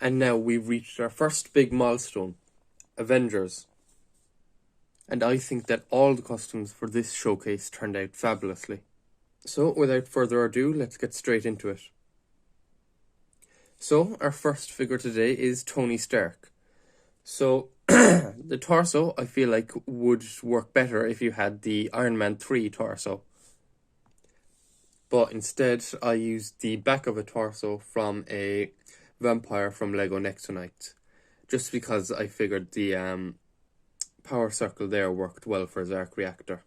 And now we've reached our first big milestone, Avengers. And I think that all the costumes for this showcase turned out fabulously. So without further ado, let's get straight into it. So our first figure today is Tony Stark. So the torso I feel like would work better if you had the Iron Man 3 torso. But instead I used the back of a torso from a vampire from Lego Next to Night. Just because I figured the power circle there worked well for his arc reactor.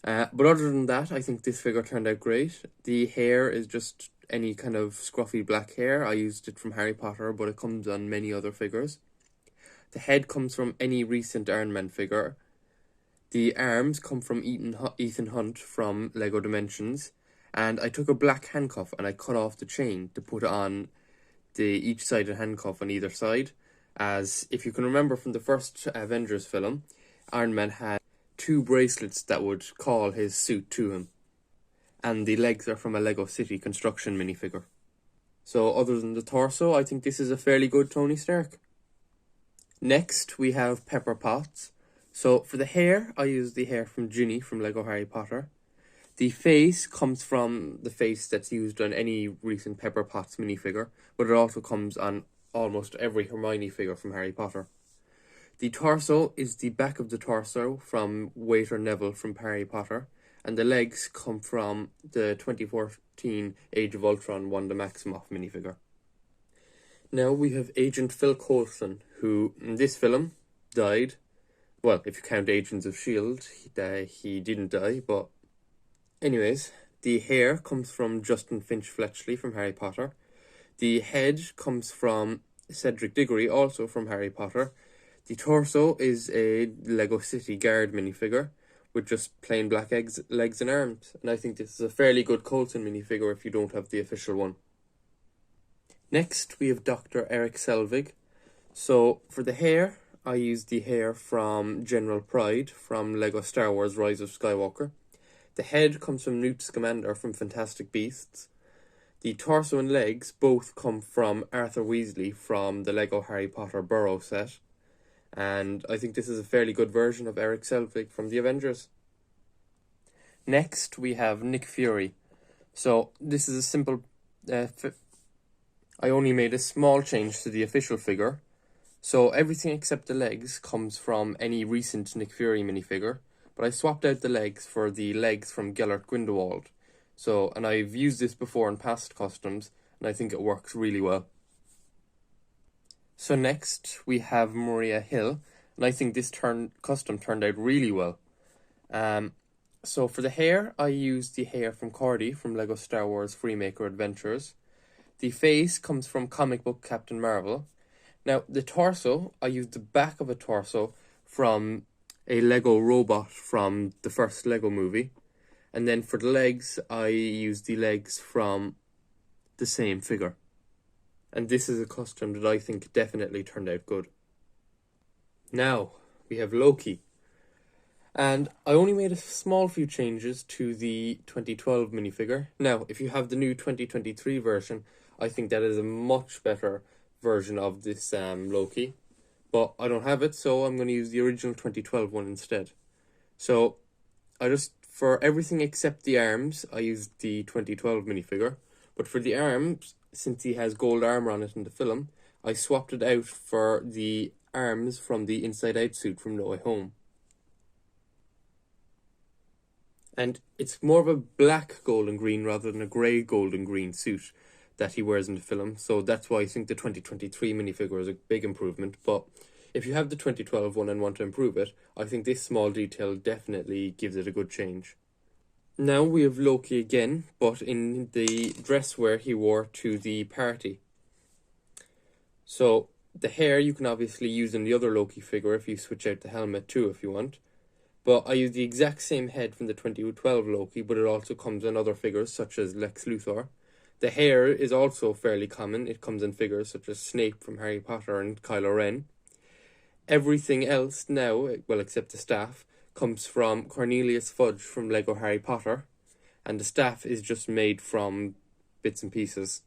But other than that, I think this figure turned out great. The hair is just any kind of scruffy black hair. I used it from Harry Potter, but it comes on many other figures. The head comes from any recent Iron Man figure. The arms come from Ethan Hunt from Lego Dimensions. And I took a black handcuff and I cut off the chain to put on each sided handcuff on either side. As if you can remember from the first Avengers film, Iron Man had 2 bracelets that would call his suit to him. And the legs are from a Lego City construction minifigure. So other than the torso, I think this is a fairly good Tony Stark. Next, we have Pepper Potts. So for the hair, I used the hair from Ginny from Lego Harry Potter. The face comes from the face that's used on any recent Pepper Potts minifigure, but it also comes on almost every Hermione figure from Harry Potter. The torso is the back of the torso from Waiter Neville from Harry Potter, and the legs come from the 2014 Age of Ultron Wanda Maximoff minifigure. Now we have Agent Phil Coulson, who in this film died. Well, if you count Agents of S.H.I.E.L.D., he didn't die, but anyways, the hair comes from Justin Finch Fletchley from Harry Potter. The head comes from Cedric Diggory, also from Harry Potter. The torso is a Lego City Guard minifigure with just plain black legs and arms. And I think this is a fairly good Coulson minifigure if you don't have the official one. Next, we have Dr. Eric Selvig. So, for the hair, I used the hair from General Pride from Lego Star Wars Rise of Skywalker. The head comes from Newt Scamander from Fantastic Beasts. The torso and legs both come from Arthur Weasley from the Lego Harry Potter Burrow set. And I think this is a fairly good version of Eric Selvig from the Avengers. Next, we have Nick Fury. So, this is a simple... I only made a small change to the official figure. So, everything except the legs comes from any recent Nick Fury minifigure. But I swapped out the legs for the legs from Gellert Grindelwald. So, and I've used this before in past customs, and I think it works really well. So next, we have Maria Hill, and I think this custom turned out really well. So for the hair, I used the hair from Cordy from Lego Star Wars Freemaker Adventures. The face comes from comic book Captain Marvel. Now, the torso, I used the back of a torso from a Lego robot from the first Lego movie. And then for the legs, I used the legs from the same figure. And this is a custom that I think definitely turned out good. Now, we have Loki. And I only made a small few changes to the 2012 minifigure. Now, if you have the new 2023 version, I think that is a much better version of this Loki. But I don't have it, so I'm going to use the original 2012 one instead. So, for everything except the arms, I used the 2012 minifigure. But for the arms, since he has gold armor on it in the film, I swapped it out for the arms from the Inside Out suit from No Way Home. And it's more of a black gold and green rather than a grey gold and green suit that he wears in the film. So that's why I think the 2023 minifigure is a big improvement. But if you have the 2012 one and want to improve it, I think this small detail definitely gives it a good change. Now we have Loki again, but in the dress wear he wore to the party. So the hair you can obviously use in the other Loki figure if you switch out the helmet too if you want. But I use the exact same head from the 2012 Loki, but it also comes in other figures such as Lex Luthor. The hair is also fairly common. It comes in figures such as Snape from Harry Potter and Kylo Ren. Everything else now, well except the staff, comes from Cornelius Fudge from Lego Harry Potter, and the staff is just made from bits and pieces.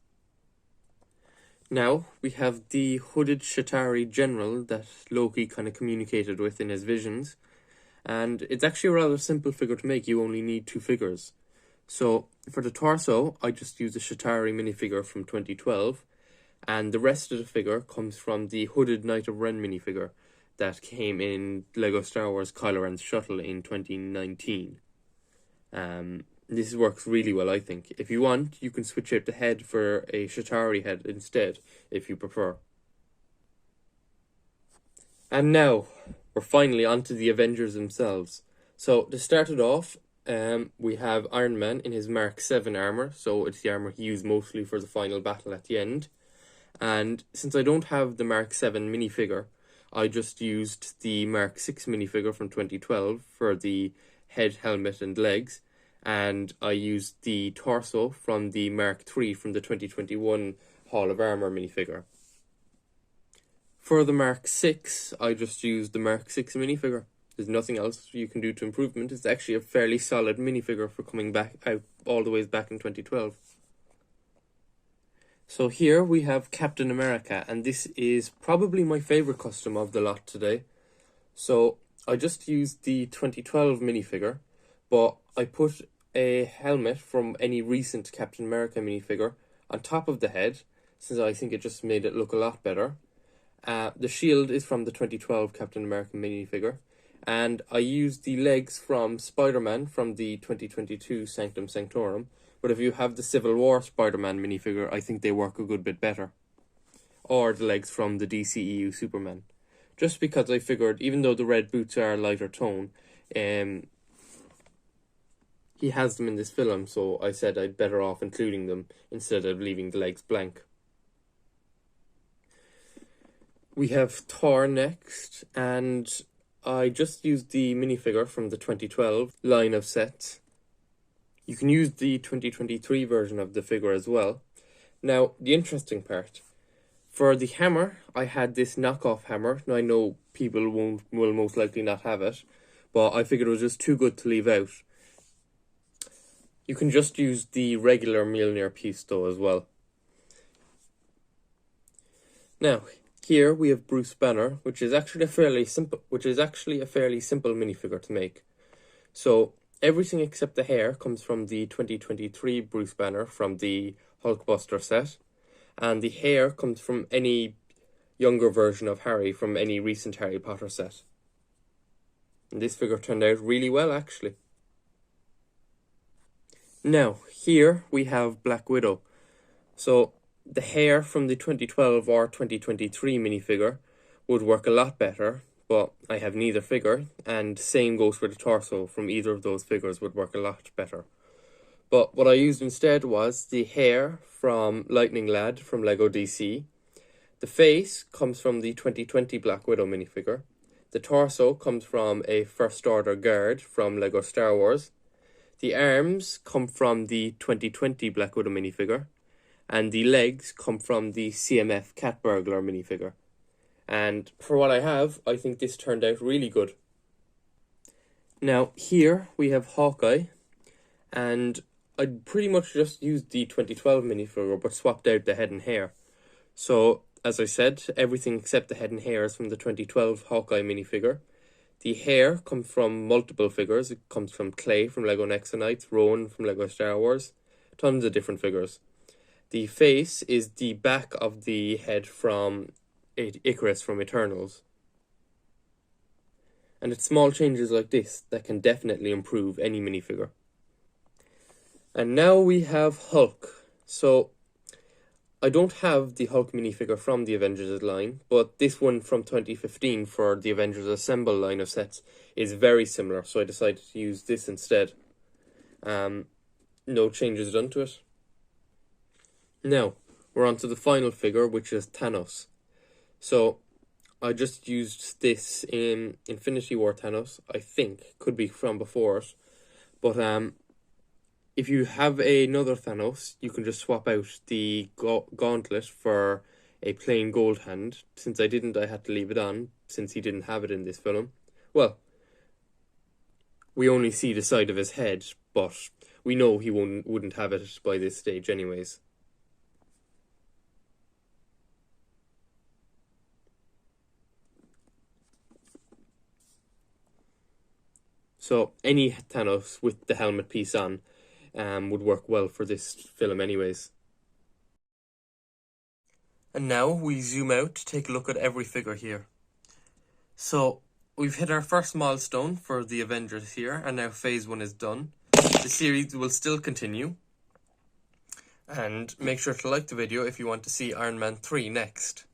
Now we have the hooded Shatari general that Loki kind of communicated with in his visions, and it's actually a rather simple figure to make. You only need 2 figures. So for the torso, I just use a Shatari minifigure from 2012, and the rest of the figure comes from the hooded Knight of Ren minifigure that came in Lego Star Wars Kylo Ren's shuttle in 2019. This works really well, I think. If you want, you can switch out the head for a Shatari head instead, if you prefer. And now, we're finally onto the Avengers themselves. So, to start it off, we have Iron Man in his Mark 7 armor, so it's the armor he used mostly for the final battle at the end. And since I don't have the Mark 7 minifigure, I just used the Mark 6 minifigure from 2012 for the head, helmet, and legs. And I used the torso from the Mark III from the 2021 Hall of Armour minifigure. For the Mark 6, I just used the Mark 6 minifigure. There's nothing else you can do to improvement. It's actually a fairly solid minifigure for coming back out all the way back in 2012. So here we have Captain America, and this is probably my favourite custom of the lot today. So I just used the 2012 minifigure, but I put a helmet from any recent Captain America minifigure on top of the head, since I think it just made it look a lot better. The shield is from the 2012 Captain America minifigure, and I used the legs from Spider-Man from the 2022 Sanctum Sanctorum, but if you have the Civil War Spider-Man minifigure, I think they work a good bit better. Or the legs from the DCEU Superman. Just because I figured, even though the red boots are a lighter tone, he has them in this film, so I said I'd better off including them instead of leaving the legs blank. We have Thor next, and I just used the minifigure from the 2012 line of sets. You can use the 2023 version of the figure as well. Now, the interesting part. For the hammer, I had this knockoff hammer. Now, I know people will most likely not have it, but I figured it was just too good to leave out. You can just use the regular Mjolnir piece though as well. Now, here we have Bruce Banner, which is actually a fairly simple minifigure to make. So everything except the hair comes from the 2023 Bruce Banner from the Hulkbuster set, and the hair comes from any younger version of Harry from any recent Harry Potter set. And this figure turned out really well, actually. Now, here we have Black Widow. So, the hair from the 2012 or 2023 minifigure would work a lot better, but I have neither figure, and same goes for the torso. From either of those figures would work a lot better. But what I used instead was the hair from Lightning Lad from Lego DC. The face comes from the 2020 Black Widow minifigure. The torso comes from a First Order guard from Lego Star Wars. The arms come from the 2020 Black Widow minifigure, and the legs come from the CMF Cat Burglar minifigure. And for what I have, I think this turned out really good. Now, here we have Hawkeye, and I pretty much just used the 2012 minifigure, but swapped out the head and hair. So, as I said, everything except the head and hair is from the 2012 Hawkeye minifigure. The hair comes from multiple figures. It comes from Clay from Lego Nexonites, Rowan from Lego Star Wars, tons of different figures. The face is the back of the head from Icarus from Eternals. And it's small changes like this that can definitely improve any minifigure. And now we have Hulk. So, I don't have the Hulk minifigure from the Avengers line, but this one from 2015 for the Avengers Assemble line of sets is very similar, so I decided to use this instead. No changes done to it. Now, we're on to the final figure, which is Thanos. So, I just used this in Infinity War Thanos, I think. Could be from before it. But, if you have another Thanos, you can just swap out the gauntlet for a plain gold hand. Since I didn't, I had to leave it on, since he didn't have it in this film. Well, we only see the side of his head, but we know he wouldn't have it by this stage anyways. So any Thanos with the helmet piece on would work well for this film anyways. And now we zoom out to take a look at every figure here. So we've hit our first milestone for the Avengers here, and now phase 1 is done. The series will still continue. And make sure to like the video if you want to see Iron Man 3 next.